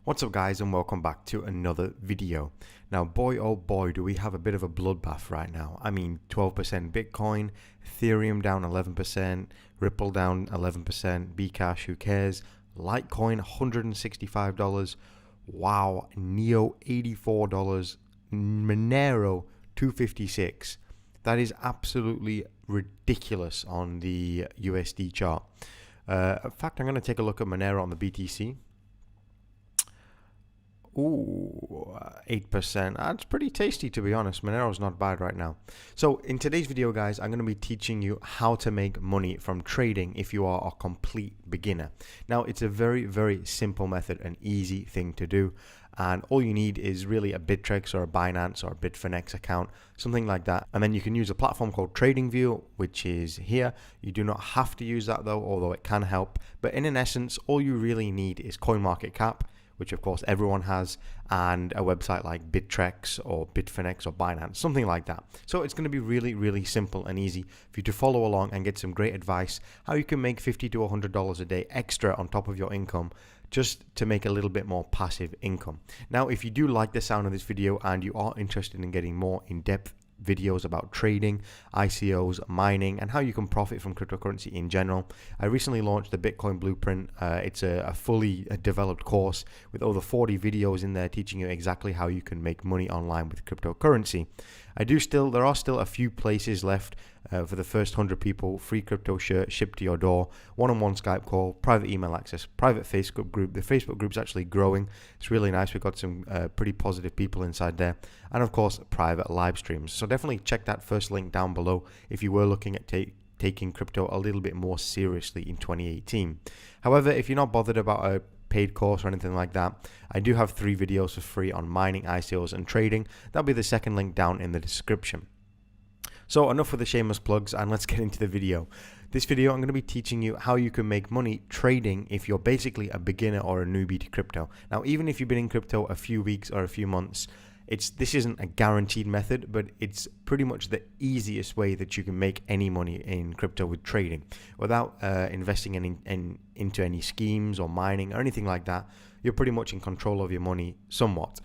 What's up guys, and welcome back to another video. Now boy oh boy do we have a bit of a bloodbath right now. I mean 12% Bitcoin, Ethereum down 11%, Ripple down 11%, Bcash who cares, Litecoin $165, wow, Neo $84, Monero $256. That is absolutely ridiculous on the USD chart. In fact, I'm going to take a look at Monero on the BTC. Ooh, 8%. That's pretty tasty, to be honest. Monero's not bad right now. So in today's video, guys, I'm going to be teaching you how to make money from trading if you are a complete beginner. Now, it's a very, very simple method, an easy thing to do. And all you need is really a Bittrex or a Binance or a Bitfinex account, something like that. And then you can use a platform called TradingView, which is here. You do not have to use that though, although it can help. But in essence, all you really need is CoinMarketCap, which of course everyone has, and a website like Bittrex or Bitfinex or Binance, something like that. So it's going to be really, really simple and easy for you to follow along and get some great advice how you can make $50 to $100 a day extra on top of your income, just to make a little bit more passive income. Now, if you do like the sound of this video and you are interested in getting more in-depth videos about trading, ICOs, mining, and how you can profit from cryptocurrency in general, I recently launched the Bitcoin Blueprint. It's a fully developed course with over 40 videos in there teaching you exactly how you can make money online with cryptocurrency. There are still a few places left for the first 100 people, free crypto shirt shipped to your door, one-on-one Skype call, private email access, private Facebook group. The Facebook group's actually growing. It's really nice. We've got some pretty positive people inside there. And of course, private live streams. So definitely check that first link down below if you were looking at taking crypto a little bit more seriously in 2018. However, if you're not bothered about a paid course or anything like that, I do have 3 videos for free on mining, ICOs, and trading. That'll be the second link down in the description. So enough with the shameless plugs, and let's get into the video. This video, I'm going to be teaching you how you can make money trading if you're basically a beginner or a newbie to crypto. Now, even if you've been in crypto a few weeks or a few months, this isn't a guaranteed method, but it's pretty much the easiest way that you can make any money in crypto with trading without investing into any schemes or mining or anything like that. You're pretty much in control of your money somewhat.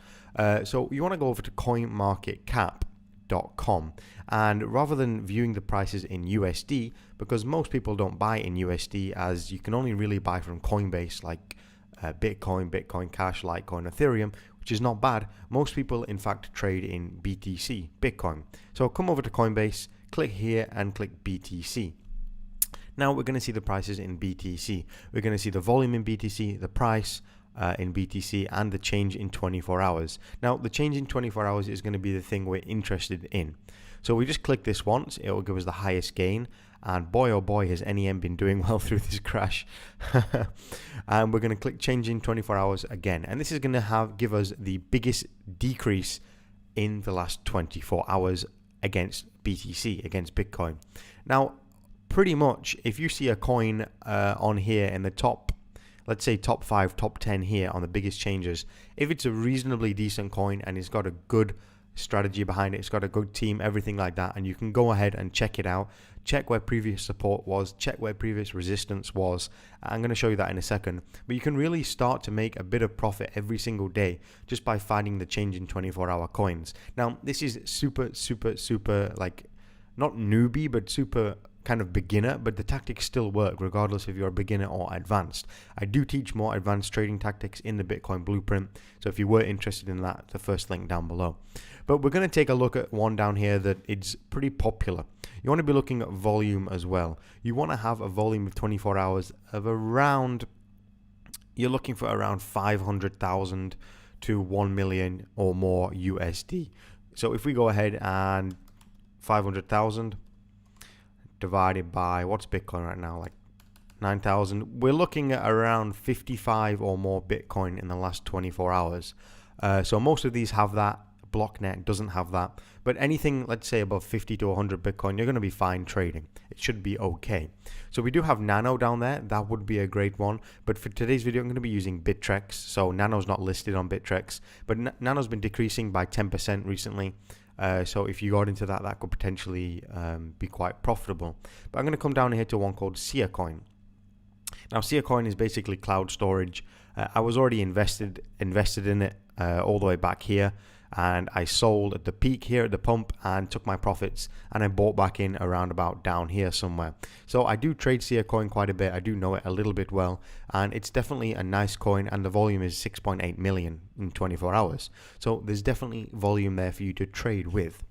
So you want to go over to CoinMarketCap.com, and rather than viewing the prices in USD, because most people don't buy in USD, as you can only really buy from Coinbase, like Bitcoin, Bitcoin Cash, Litecoin, Ethereum, which is not bad. Most people in fact trade in BTC, Bitcoin. So come over to Coinbase, click here and click BTC. Now we're going to see the prices in BTC. We're going to see the volume in BTC, the price in BTC, and the change in 24 hours. Now the change in 24 hours is going to be the thing we're interested in. So we just click this once, it will give us the highest gain, and boy oh boy has NEM been doing well through this crash. And we're going to click change in 24 hours again, and this is going to give us the biggest decrease in the last 24 hours against BTC, against Bitcoin. Now pretty much if you see a coin on here in the top, let's say top 5, top 10 here on the biggest changes, if it's a reasonably decent coin and it's got a good strategy behind it, it's got a good team, everything like that, and you can go ahead and check it out, check where previous support was, check where previous resistance was. I'm going to show you that in a second, but you can really start to make a bit of profit every single day just by finding the change in 24-hour coins. Now this is super like not newbie, but super kind of beginner, but the tactics still work regardless if you're a beginner or advanced. I do teach more advanced trading tactics in the Bitcoin Blueprint, so if you were interested in that, the first link down below. But we're going to take a look at one down here that it's pretty popular. You want to be looking at volume as well. You want to have a volume of 24 hours of around, you're looking for around 500,000 to 1 million or more USD. So if we go ahead and 500,000 divided by, what's Bitcoin right now, like 9,000, we're looking at around 55 or more Bitcoin in the last 24 hours. So most of these have that. Blocknet doesn't have that, but anything, let's say above 50 to 100 Bitcoin, you're going to be fine trading. It should be okay. So we do have Nano down there. That would be a great one, but for today's video I'm going to be using Bittrex. So Nano's not listed on Bittrex, but Nano's been decreasing by 10% recently. So if you got into that, that could potentially be quite profitable. But I'm going to come down here to one called SiaCoin. Now SiaCoin is basically cloud storage. I was already invested in it all the way back here, and I sold at the peak here at the pump and took my profits, and I bought back in around about down here somewhere. So I do trade SIA coin quite a bit. I do know it a little bit well, and it's definitely a nice coin, and the volume is 6.8 million in 24 hours. So there's definitely volume there for you to trade with.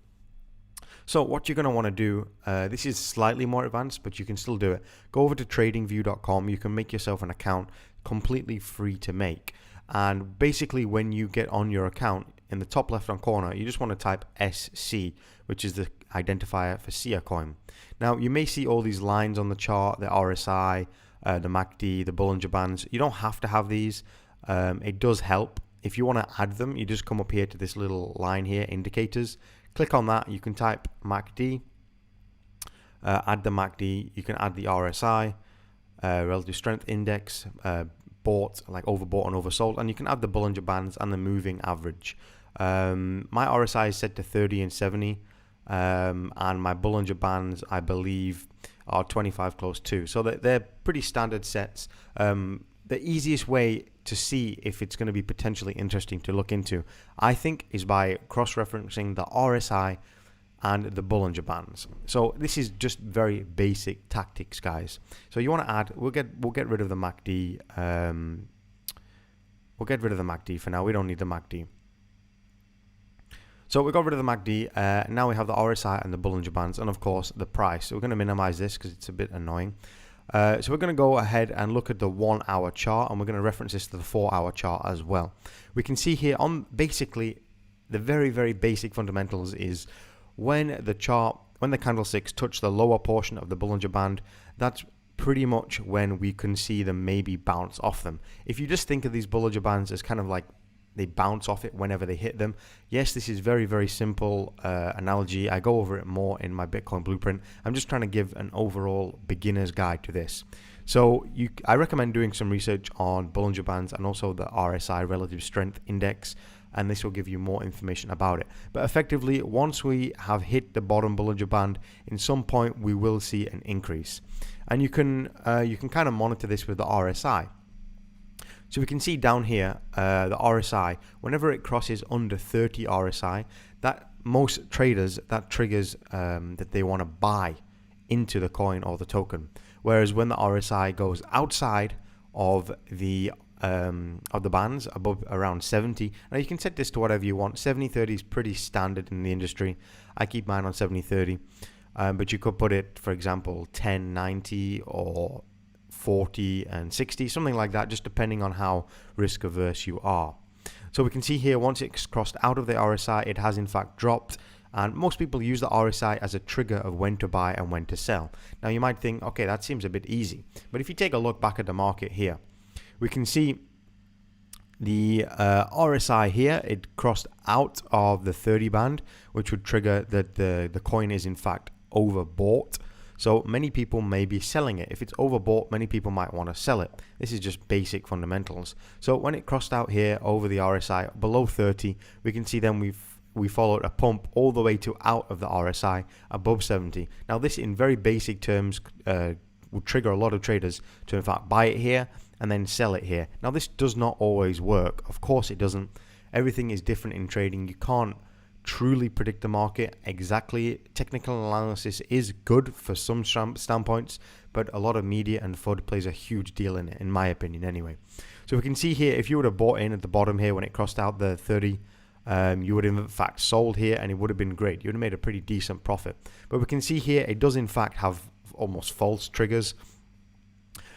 So what you're going to want to do, this is slightly more advanced, but you can still do it. Go over to tradingview.com. You can make yourself an account completely free to make. And basically when you get on your account, in the top left hand corner, you just want to type SC, which is the identifier for SIA coin. Now you may see all these lines on the chart, the RSI, the MACD, the Bollinger Bands. You don't have to have these. It does help. If you want to add them, you just come up here to this little line here, indicators. Click on that. You can type MACD, add the MACD. You can add the RSI, relative strength index, bought, like overbought and oversold, and you can add the Bollinger Bands and the moving average. My RSI is set to 30 and 70, and my Bollinger Bands, I believe, are 25 close too. So they're pretty standard sets. The easiest way to see if it's going to be potentially interesting to look into, I think, is by cross-referencing the RSI and the Bollinger Bands. So this is just very basic tactics, guys. So you want to add, we'll get rid of the MACD. We'll get rid of the MACD for now. We don't need the MACD. So we got rid of the MACD. Now we have the RSI and the Bollinger Bands, and of course the price. So we're going to minimize this because it's a bit annoying. So we're going to go ahead and look at the 1 hour chart, and we're going to reference this to the 4 hour chart as well. We can see here on basically the very, very basic fundamentals is when the candlesticks touch the lower portion of the Bollinger Band, that's pretty much when we can see them maybe bounce off them. If you just think of these Bollinger Bands as kind of like they bounce off it whenever they hit them. Yes, this is very, very simple analogy. I go over it more in my Bitcoin blueprint. I'm just trying to give an overall beginner's guide to this. So I recommend doing some research on Bollinger Bands and also the RSI, relative strength index, and this will give you more information about it. But effectively, once we have hit the bottom Bollinger Band, in some point we will see an increase. And you can kind of monitor this with the RSI. So we can see down here, the RSI, whenever it crosses under 30 RSI, that most traders, that triggers that they want to buy into the coin or the token. Whereas when the RSI goes outside of the bands, above around 70, now you can set this to whatever you want. 70-30 is pretty standard in the industry. I keep mine on 70-30, but you could put it, for example, 10-90 or 40 and 60, something like that, just depending on how risk averse you are. So we can see here, once it's crossed out of the RSI, it has in fact dropped, and most people use the RSI as a trigger of when to buy and when to sell. Now you might think, okay, that seems a bit easy, but if you take a look back at the market here, we can see the RSI here, it crossed out of the 30 band, which would trigger that the coin is in fact overbought. So many people may be selling it. If it's overbought, many people might want to sell it. This is just basic fundamentals. So when it crossed out here over the RSI below 30, we can see then we followed a pump all the way to out of the RSI above 70. Now this in very basic terms would trigger a lot of traders to in fact buy it here and then sell it here. Now this does not always work. Of course it doesn't. Everything is different in trading. You can't truly predict the market exactly. Technical analysis is good for some standpoints, but a lot of media and FUD plays a huge deal in it, in my opinion anyway. So we can see here, if you would have bought in at the bottom here when it crossed out the 30, you would have in fact sold here and it would have been great. You would have made a pretty decent profit. But we can see here it does in fact have almost false triggers.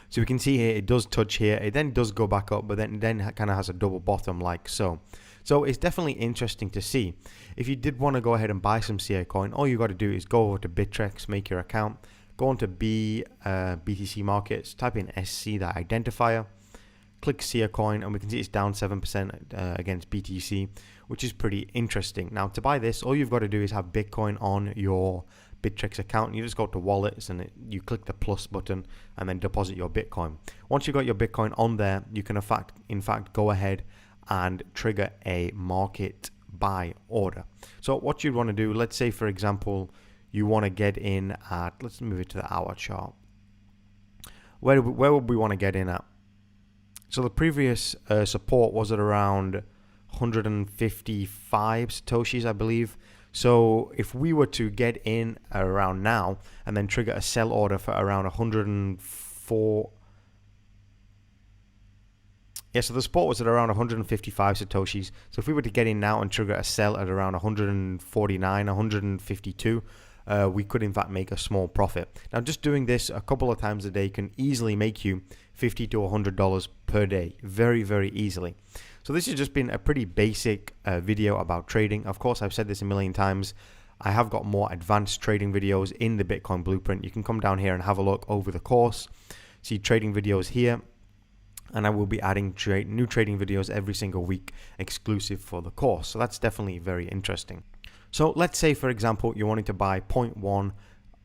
So we can see here it does touch here, it then does go back up, but then kind of has a double bottom like so. So it's definitely interesting to see. If you did want to go ahead and buy some SIA coin, all you got to do is go over to Bittrex, make your account, go on to BTC markets, type in SC, that identifier, click SIA coin, and we can see it's down 7% against BTC, which is pretty interesting. Now to buy this, all you've got to do is have Bitcoin on your Bittrex account. You just go to wallets and you click the plus button and then deposit your Bitcoin. Once you've got your Bitcoin on there, you can in fact go ahead and trigger a market buy order. So what you'd want to do, let's say for example you want to get in at, let's move it to the hour chart. Where would we want to get in at? So the previous support was at around 155 Satoshis, I believe. So if we were to get in around now and then trigger a sell order for around 104, yeah, so the support was at around 155 Satoshis. So if we were to get in now and trigger a sell at around 149, 152, we could in fact make a small profit. Now, just doing this a couple of times a day can easily make you $50 to $100 per day, very, very easily. So this has just been a pretty basic video about trading. Of course, I've said this a million times. I have got more advanced trading videos in the Bitcoin Blueprint. You can come down here and have a look over the course. See trading videos here. And I will be adding new trading videos every single week exclusive for the course. So that's definitely very interesting. So let's say, for example, you're wanting to buy 0.1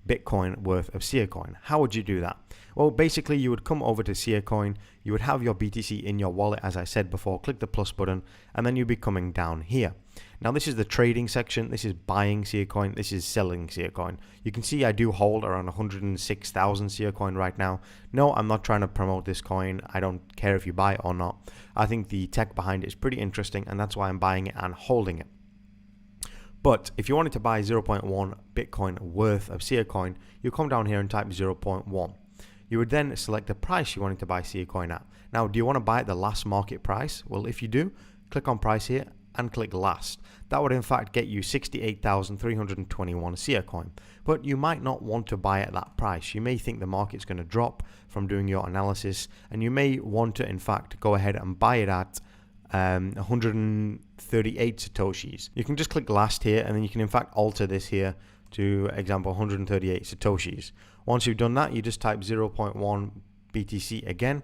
Bitcoin worth of Seacoin. How would you do that? Well, basically, you would come over to Seacoin, you would have your BTC in your wallet, as I said before, click the plus button, and then you'd be coming down here. Now, this is the trading section. This is buying Seacoin. This is selling Seacoin. You can see I do hold around 106,000 Seacoin right now. No, I'm not trying to promote this coin. I don't care if you buy it or not. I think the tech behind it is pretty interesting, and that's why I'm buying it and holding it. But if you wanted to buy 0.1 Bitcoin worth of Seacoin, you come down here and type 0.1. You would then select the price you wanted to buy Seacoin at. Now, do you want to buy at the last market price? Well, if you do, click on price here and click last. That would in fact get you 68,321 Seacoin. But you might not want to buy at that price. You may think the market's going to drop from doing your analysis, and you may want to in fact go ahead and buy it at 138 Satoshis. You can just click last here, and then you can in fact alter this here to example 138 Satoshis. Once you've done that, you just type 0.1 BTC again,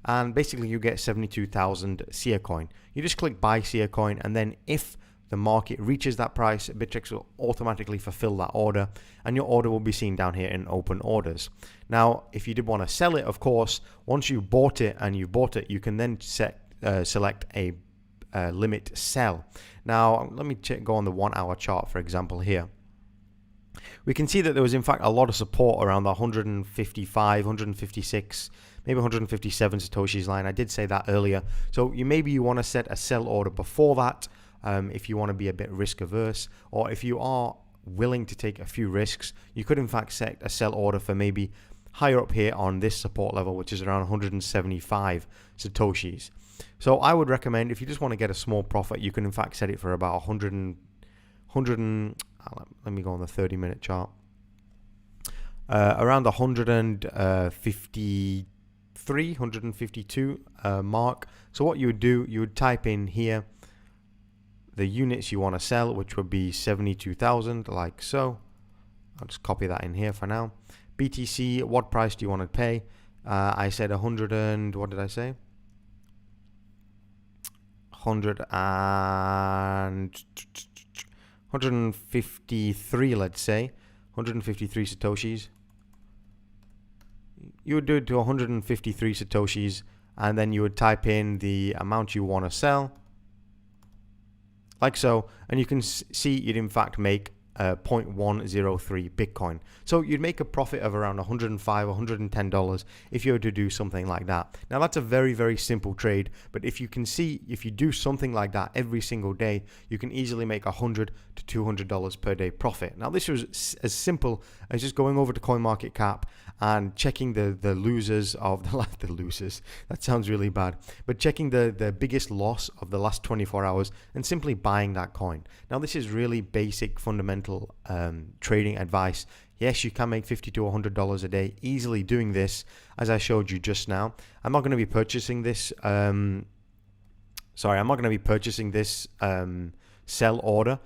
and basically you get 72,000 Seacoin. You just click buy Seacoin, and then if the market reaches that price, Bittrex will automatically fulfill that order, and your order will be seen down here in open orders. Now, if you did want to sell it, of course, once you bought it and you bought it, you can then select a limit sell. Now, let me go on the 1 hour chart, for example, here. We can see that there was in fact a lot of support around the 155, 156, maybe 157 Satoshis line. I did say that earlier. So maybe you want to set a sell order before that if you want to be a bit risk averse, or if you are willing to take a few risks, you could in fact set a sell order for maybe higher up here on this support level, which is around 175 Satoshis. So I would recommend, if you just want to get a small profit, you can in fact set it for about 100 let me go on the 30-minute chart. Around the 153, 152 mark. So what you would do, you would type in here the units you want to sell, which would be 72,000, like so. I'll just copy that in here for now. BTC, what price do you want to pay? I said 100 and, what did I say? 153, let's say 153 Satoshis. You would do it to 153 Satoshis, and then you would type in the amount you want to sell, like so, and you can see you'd in fact make 0.103 Bitcoin. So you'd make a profit of around $105, $110 if you were to do something like that. Now that's a very, very simple trade, but if you can see, if you do something like that every single day, you can easily make $100 to $200 per day profit. Now this was as simple as just going over to CoinMarketCap and checking the losers of the losers. That sounds really bad, but checking the biggest loss of the last 24 hours and simply buying that coin. Now this is really basic, fundamental trading advice. Yes, you can make $50 to $100 a day easily doing this, as I showed you just now. I'm not going to be purchasing this. I'm not going to be purchasing this sell order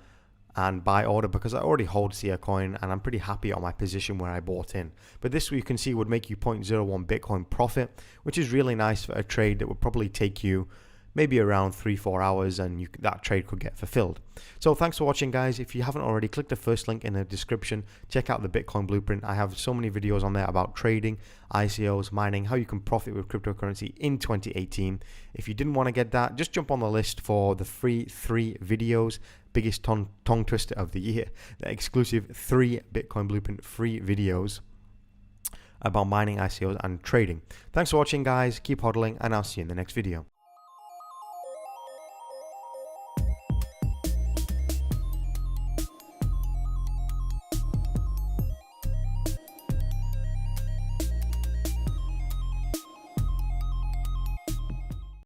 and buy order because I already hold Seacoin and I'm pretty happy on my position where I bought in. But this, you can see, would make you 0.01 Bitcoin profit, which is really nice for a trade that would probably take you maybe around 3-4 hours, and that trade could get fulfilled. So thanks for watching, guys. If you haven't already, click the first link in the description. Check out the Bitcoin Blueprint. I have so many videos on there about trading, ICOs, mining, how you can profit with cryptocurrency in 2018. If you didn't want to get that, just jump on the list for the free 3 videos, biggest tongue twister of the year, the exclusive 3 Bitcoin Blueprint free videos. about mining ICOs and trading. Thanks for watching, guys. Keep hodling, and I'll see you in the next video.